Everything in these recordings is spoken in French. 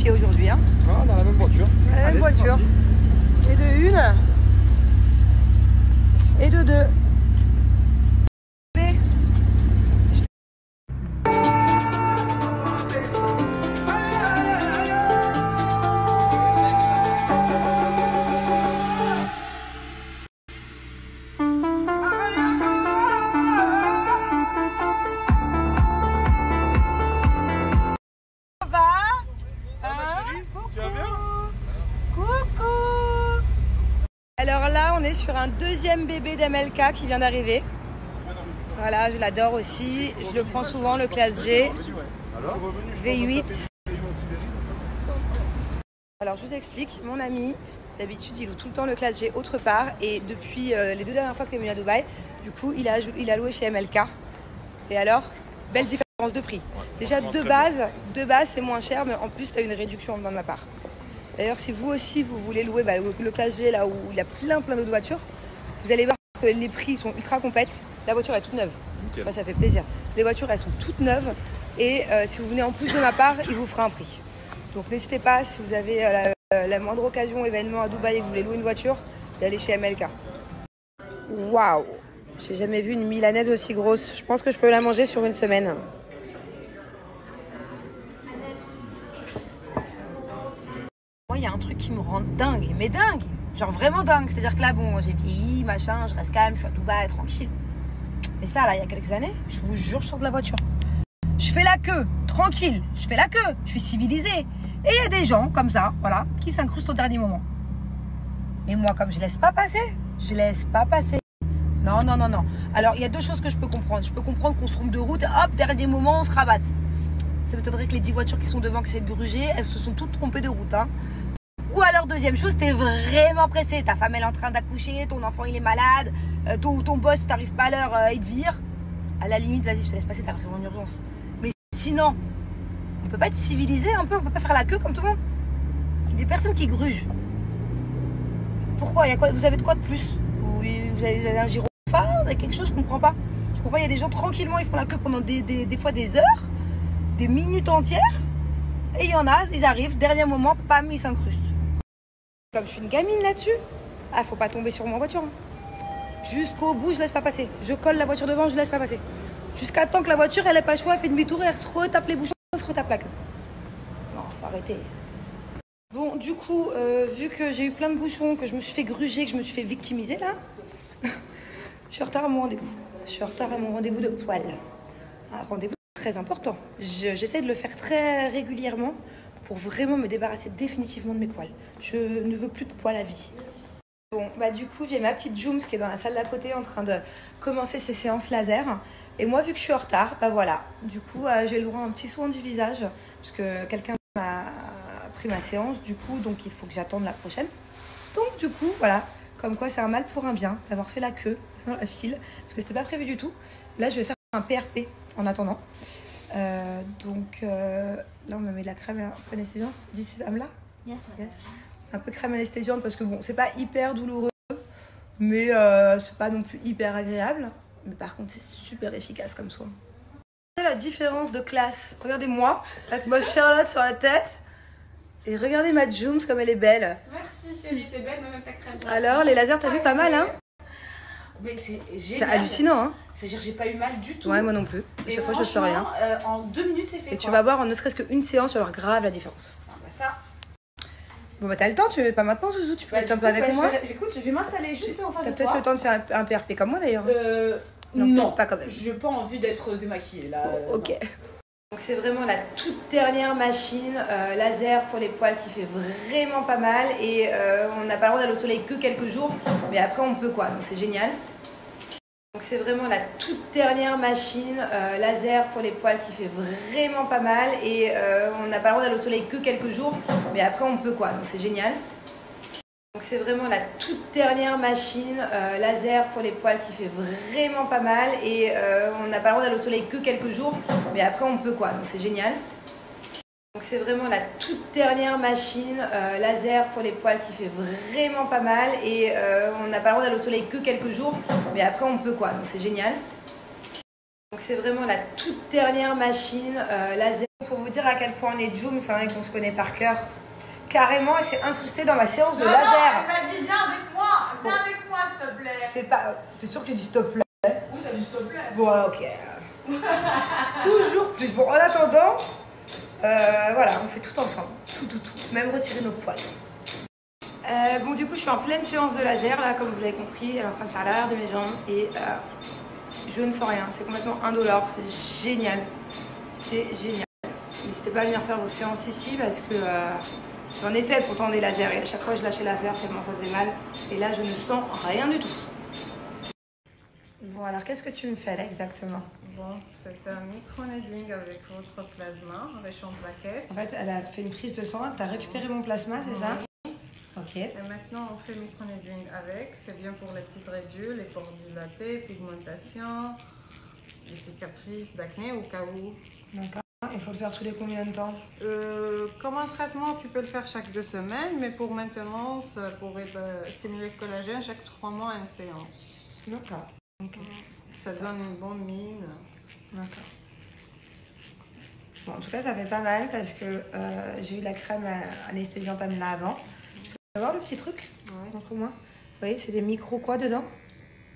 pied aujourd'hui. Hein. Ah, dans la même voiture. Dans la même voiture. Et de une. Et de deux. Alors là, on est sur un deuxième bébé d'MLK qui vient d'arriver. Voilà, je l'adore aussi. Je le prends souvent, le classe G. V8. Alors, je vous explique. Mon ami, d'habitude, il loue tout le temps le classe G autre part. Et depuis les 2 dernières fois qu'il est venu à Dubaï, du coup, il a loué chez MLK. Et alors, belle différence de prix. Déjà, de base, c'est moins cher, mais en plus, tu as une réduction de ma part. D'ailleurs, si vous aussi, vous voulez louer le classe G, là où il y a plein d'autres voitures, vous allez voir que les prix sont ultra compètes. La voiture est toute neuve. Moi, ça fait plaisir. Les voitures, elles sont toutes neuves. Et si vous venez en plus de ma part, il vous fera un prix. Donc, n'hésitez pas, si vous avez la moindre occasion, événement à Dubaï et que vous voulez louer une voiture, d'aller chez MLK. Waouh! J'ai jamais vu une milanaise aussi grosse. Je pense que je peux la manger sur une semaine. Moi, il y a un truc qui me rend dingue, mais dingue, genre vraiment dingue. C'est-à-dire que là, bon, j'ai vieilli, machin, je reste calme, je suis à Dubaï, tranquille. Mais ça, là, il y a quelques années, je vous jure, je sors de la voiture. Je fais la queue, tranquille, je fais la queue, je suis civilisée. Et il y a des gens comme ça, voilà, qui s'incrustent au dernier moment. Mais moi, comme je laisse pas passer, je laisse pas passer. Non. Alors, il y a 2 choses que je peux comprendre. Je peux comprendre qu'on se trompe de route et hop, dernier moment, on se rabatte. Ça m'étonnerait que les 10 voitures qui sont devant, qui essaient de gruger, elles se sont toutes trompées de route. Hein. Ou alors, deuxième chose, t'es vraiment pressé. Ta femme, elle est en train d'accoucher, ton enfant, il est malade, ton boss, si t'arrives pas à l'heure, il te vire. À la limite, vas-y, je te laisse passer, t'as vraiment une urgence. Mais sinon, on peut pas être civilisé un peu, on peut pas faire la queue comme tout le monde. Il y a des personnes qui grugent. Pourquoi? Vous avez de quoi de plus? Vous avez un gyrophare? Vous avez quelque chose? Je comprends pas. Je comprends pas, il y a des gens tranquillement, ils font la queue pendant des fois des heures, des minutes entières. Et il y en a, ils arrivent, dernier moment, pam, ils s'incrustent. Comme je suis une gamine là-dessus, faut pas tomber sur ma voiture. Jusqu'au bout, je laisse pas passer. Je colle la voiture devant, je laisse pas passer. Jusqu'à temps que la voiture, elle ait pas le choix, elle fait demi-tour et elle se retape les bouchons, elle se retape la queue. Non, faut arrêter. Bon, du coup, vu que j'ai eu plein de bouchons, que je me suis fait gruger, que je me suis fait victimiser là, je suis en retard à mon rendez-vous. Je suis en retard à mon rendez-vous de poil. Un rendez-vous très important. J'essaie de le faire très régulièrement pour vraiment me débarrasser définitivement de mes poils. Je ne veux plus de poils à vie. Bon, bah du coup, j'ai ma petite Jooms qui est dans la salle d'à côté en train de commencer ses séances laser. Et moi, vu que je suis en retard, bah voilà. Du coup, j'ai le droit à un petit soin du visage parce que quelqu'un m'a pris ma séance, du coup, donc il faut que j'attende la prochaine. Donc du coup, voilà. Comme quoi, c'est un mal pour un bien d'avoir fait la queue dans la file parce que c'était pas prévu du tout. Là, je vais faire un PRP en attendant. Là, on me met de la crème un peu anesthésiante. This is Amla? Yes. Un peu crème anesthésiante parce que bon, c'est pas hyper douloureux, mais c'est pas non plus hyper agréable. Mais par contre, c'est super efficace comme soin. Regardez la différence de classe. Regardez-moi, avec ma Charlotte sur la tête. Et regardez ma Jooms comme elle est belle. Merci chérie, t'es belle même avec ta crème. Alors, les lasers, t'as vu pas mal, hein? Mais c'est génial. C'est hallucinant, hein? C'est-à-dire j'ai pas eu mal du tout. Ouais, moi non plus. À chaque fois, je sens rien. En 2 minutes, c'est fait. Et tu vas voir, en ne serait-ce qu'une séance, tu vas voir grave la différence. Ah bah ça. Bon, bah t'as le temps, tu veux pas maintenant, Zouzou? Tu peux rester un peu avec moi? Écoute, je vais m'installer juste en face T'as de peut-être toi. le temps de faire un PRP comme moi d'ailleurs. Non, pas quand même. J'ai pas envie d'être démaquillée là. Ok. Donc c'est vraiment la toute dernière machine laser pour les poils qui fait vraiment pas mal et on n'a pas le droit d'aller au soleil que quelques jours, mais après on peut quoi, donc c'est génial. Donc c'est vraiment la toute dernière machine laser pour les poils qui fait vraiment pas mal et on n'a pas le droit d'aller au soleil que quelques jours, mais après on peut quoi, donc c'est génial. Donc c'est vraiment la toute dernière machine laser pour les poils qui fait vraiment pas mal et on n'a pas le droit d'aller au soleil que quelques jours, mais après on peut quoi, donc c'est génial. Donc c'est vraiment la toute dernière machine laser pour les poils qui fait vraiment pas mal et on n'a pas le droit d'aller au soleil que quelques jours, mais après on peut quoi, donc c'est génial. C'est vraiment la toute dernière machine laser. Pour vous dire à quel point on est Joom, c'est vrai qu'on se connaît par cœur. Carrément, elle s'est incrustée dans ma séance de laser. Elle m'a dit viens avec moi, s'il te plaît. C'est pas. T'es sûr que tu dis s'il te plaît? Oui, t'as dit s'il te plaît. Bon, ok. Toujours plus. Bon, en attendant, voilà, on fait tout ensemble. Tout. Même retirer nos poils. Bon, du coup, je suis en pleine séance de laser, là, comme vous l'avez compris. Elle est en train de faire l'arrière de mes jambes et je ne sens rien. C'est complètement indolore. C'est génial. C'est génial. N'hésitez pas à venir faire vos séances ici parce que j'en ai fait pourtant des lasers et à chaque fois je lâchais l'affaire tellement ça faisait mal. Et là, je ne sens rien du tout. Bon, alors qu'est-ce que tu me fais là exactement? Bon, c'est un micro-needling avec votre plasma, riche en plaquettes. En fait, elle a fait une prise de sang, tu as récupéré mon plasma, c'est ça? Ok. Et maintenant, on fait micro-needling avec. C'est bien pour les petites ridules, les pores dilatés, pigmentation, les cicatrices d'acné au cas où. D'accord. Il faut le faire tous les combien de temps? Comme un traitement, tu peux le faire chaque 2 semaines, mais pour maintenance, pour stimuler le collagène, chaque 3 mois, une séance. D'accord. Okay. Ça donne une bonne mine. D'accord. Bon, en tout cas, ça fait pas mal parce que j'ai eu la crème anesthésiante à me laver avant. Tu peux voir le petit truc? Ouais. Montre-moi. Vous voyez, c'est des micros quoi dedans?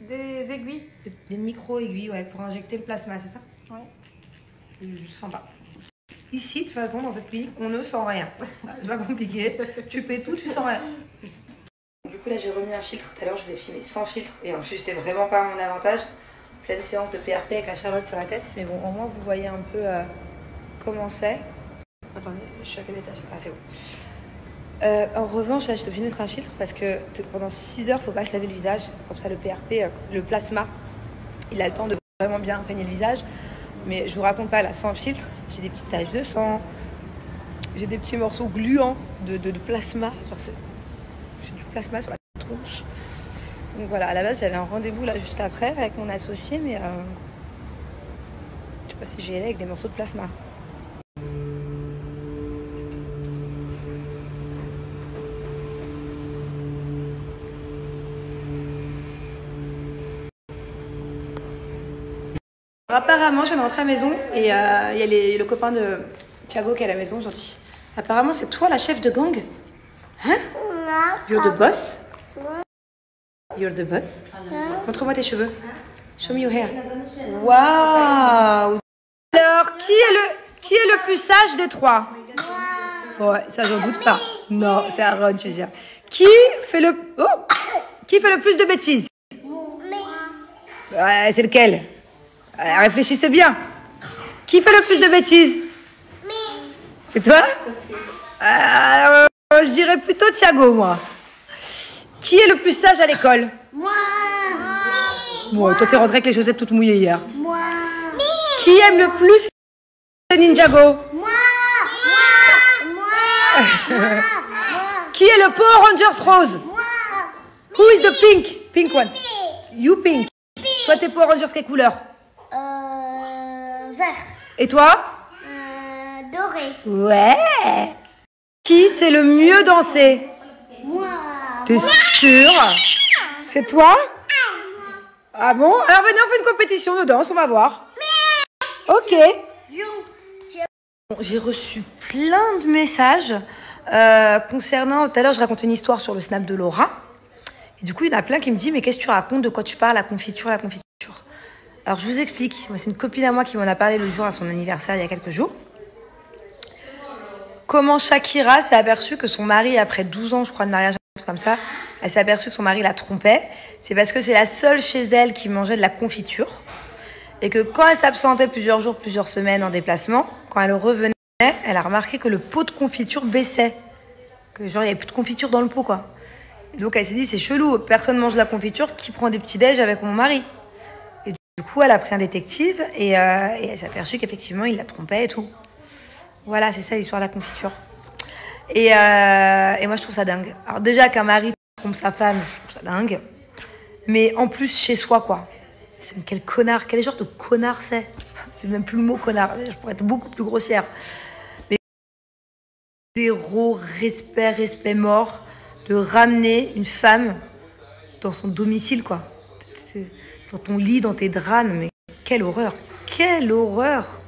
Des aiguilles. Des micro-aiguilles, ouais, pour injecter le plasma, c'est ça? Ouais. Je sens pas. Ici, de toute façon, dans cette clinique, on ne sent rien. C'est pas compliqué. Tu fais tout, tu sens rien. Du coup, là, j'ai remis un filtre. Tout à l'heure, je vous ai filmé sans filtre. Et en plus, c'était vraiment pas à mon avantage. Pleine séance de PRP avec la Charlotte sur la tête. Mais bon, au moins, vous voyez un peu comment c'est. Attendez, je suis à quel étage? Ah, c'est bon. En revanche, là, j'étais obligée de mettre un filtre parce que pendant 6 heures, il ne faut pas se laver le visage. Comme ça, le PRP, le plasma, il a le temps de vraiment bien imprégner le visage. Mais je vous raconte pas, là, sans filtre, j'ai des petites taches de sang, j'ai des petits morceaux gluants de plasma. J'ai du plasma sur la tronche. Donc voilà, à la base, j'avais un rendez-vous là juste après avec mon associé, mais je sais pas si j'y allais avec des morceaux de plasma. Apparemment, je viens de rentrer à la maison et il y a le copain de Thiago qui est à la maison aujourd'hui. Apparemment, c'est toi la chef de gang? Hein? You're the boss? You're the boss? Montre-moi tes cheveux. Show me your hair. Waouh! Alors, qui est le plus sage des trois? Ouais, ça j'en doute pas. Non, c'est Aaron, je veux dire. Qui fait le plus de bêtises? Ouais, c'est lequel? Réfléchissez bien. Qui fait le plus de bêtises? C'est toi? Je dirais plutôt Thiago, moi. Qui est le plus sage à l'école? Moi. Toi, t'es rentré avec les chaussettes toutes mouillées hier. Moi. Qui aime le plus le Ninjago? Qui est le Power Rangers rose? Who is the pink? Pink one. You pink. Toi, t'es Power Rangers quelle couleur? Vert. Et toi? Doré. Ouais. Qui sait le mieux danser? Moi. T'es sûr? C'est toi? Ah bon? Alors venez, on fait une compétition de danse, on va voir. Ok. Bon, j'ai reçu plein de messages concernant... Tout à l'heure, je racontais une histoire sur le Snap de Laura. Et du coup, il y en a plein qui me disent, mais qu'est-ce que tu racontes? De quoi tu parles? La confiture, la confiture. Alors, je vous explique. C'est une copine à moi qui m'en a parlé le jour à son anniversaire, il y a quelques jours. Comment Shakira s'est aperçue que son mari, après 12 ans, je crois, de mariage, comme ça, elle s'est aperçue que son mari la trompait. C'est parce que c'est la seule chez elle qui mangeait de la confiture. Et que quand elle s'absentait plusieurs jours, plusieurs semaines en déplacement, quand elle revenait, elle a remarqué que le pot de confiture baissait. Que genre, il n'y avait plus de confiture dans le pot, quoi. Et donc, elle s'est dit, c'est chelou, personne mange de la confiture, qui prend des petits déj avec mon mari? Et du coup, elle a pris un détective et elle s'est aperçue qu'effectivement, il la trompait et tout. Voilà, c'est ça l'histoire de la confiture. Et moi, je trouve ça dingue. Alors déjà, qu'un mari trompe sa femme, je trouve ça dingue. Mais en plus, chez soi, quoi. C'est quel connard, quel genre de connard c'est? C'est même plus le mot connard, je pourrais être beaucoup plus grossière. Mais zéro respect mort de ramener une femme dans son domicile, quoi. Dans ton lit, dans tes draps, mais quelle horreur. quelle horreur!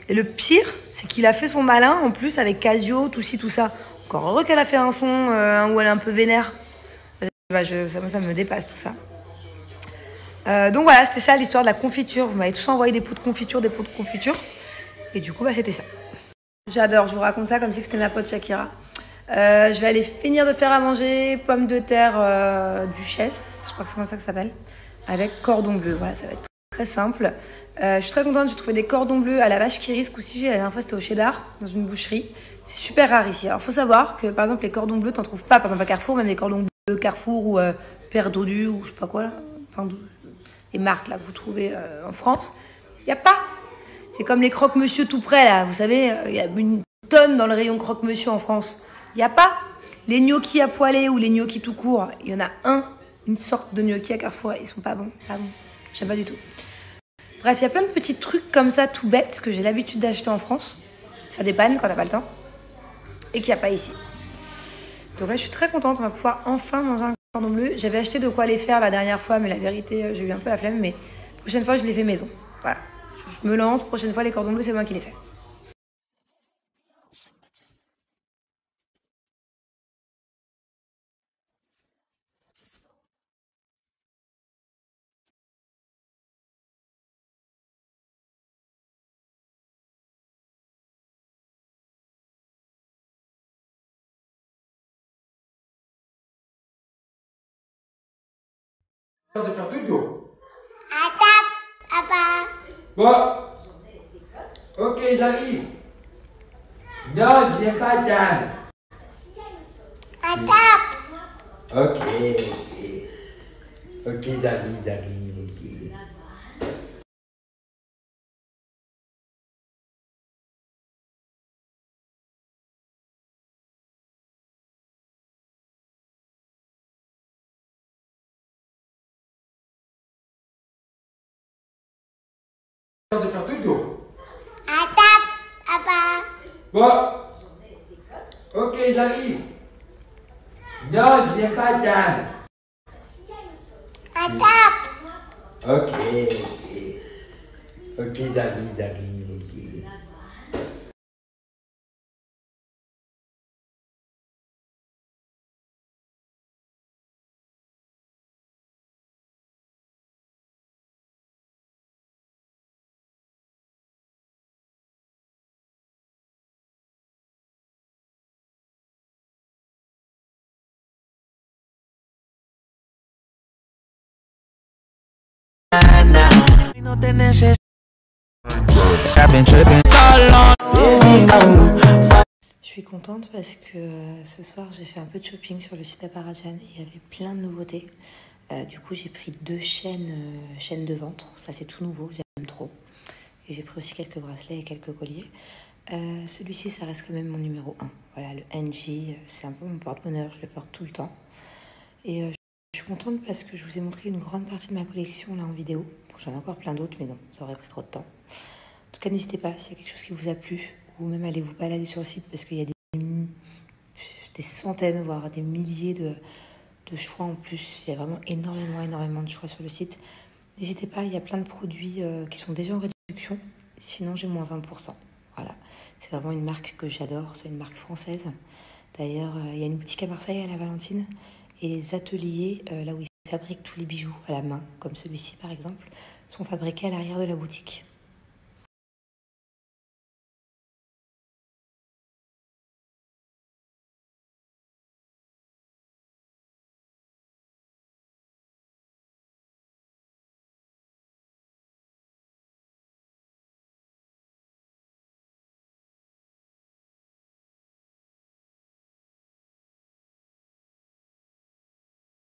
Et le pire, c'est qu'il a fait son malin en plus avec Casio, tout ci, tout ça. Encore heureux qu'elle a fait un son où elle est un peu vénère. Bah, ça me dépasse tout ça. Donc voilà, c'était ça l'histoire de la confiture. Vous m'avez tous envoyé des pots de confiture, des pots de confiture. Et du coup, bah, c'était ça. J'adore, je vous raconte ça comme si c'était ma pote Shakira. Je vais aller finir de faire à manger pommes de terre duchesse, je crois que c'est comme ça que ça s'appelle, avec cordon bleu. Voilà, ça va être très simple. Je suis très contente, j'ai trouvé des cordons bleus à la vache qui risque aussi. La dernière fois, c'était au Cheddar, dans une boucherie. C'est super rare ici. Alors, il faut savoir que, par exemple, les cordons bleus, t'en trouves pas. Par exemple, à Carrefour, même les cordons bleus Carrefour ou Père Dodu ou je sais pas quoi, là. Enfin, les marques là, que vous trouvez en France, il n'y a pas. C'est comme les croque-monsieur tout près, là. Vous savez, il y a une tonne dans le rayon croque-monsieur en France. Il n'y a pas. Les gnocchis à poêler ou les gnocchis tout court, il y en a une sorte de gnocchi à Carrefour. Ils sont pas bons. Pas bons. J'aime pas du tout. Bref, il y a plein de petits trucs comme ça, tout bêtes, que j'ai l'habitude d'acheter en France. Ça dépanne quand t'as pas le temps. Et qu'il n'y a pas ici. Donc là, je suis très contente. On va pouvoir enfin manger un cordon bleu. J'avais acheté de quoi les faire la dernière fois, mais la vérité, j'ai eu un peu la flemme. Mais la prochaine fois, je les fais maison. Voilà. Je me lance. Prochaine fois, les cordons bleus, c'est moi qui les fais. De faire tout. Papa. Bon. Ok, j'arrive. Non, je viens pas, Dan. Ok, ok. Ok, j'arrive, ok. De faire tout. Papa. Bon. Ok, j'arrive. Non, je viens pas, Dan. Ok, ok. Ok, j'arrive, ok. No te necesito. I've been tripping so long. Je suis contente parce que ce soir, j'ai fait un peu de shopping sur le site d'Aparajan et il y avait plein de nouveautés. Du coup, j'ai pris 2 chaînes de ventre. Ça, c'est tout nouveau, j'aime trop. Et j'ai pris aussi quelques bracelets et quelques colliers. Celui-ci, ça reste quand même mon numéro 1. Voilà, le NG, c'est un peu mon porte-bonheur, je le porte tout le temps. Et je suis contente parce que je vous ai montré une grande partie de ma collection là en vidéo. Bon, j'en ai encore plein d'autres, mais non, ça aurait pris trop de temps. En tout cas, n'hésitez pas, s'il y a quelque chose qui vous a plu, ou même allez vous balader sur le site parce qu'il y a des centaines, voire des milliers de choix en plus. Il y a vraiment énormément de choix sur le site. N'hésitez pas, il y a plein de produits qui sont déjà en réduction. Sinon, j'ai moins 20%. Voilà, c'est vraiment une marque que j'adore. C'est une marque française. D'ailleurs, il y a une boutique à Marseille, à la Valentine. Et les ateliers, là où ils fabriquent tous les bijoux à la main, comme celui-ci par exemple, sont fabriqués à l'arrière de la boutique.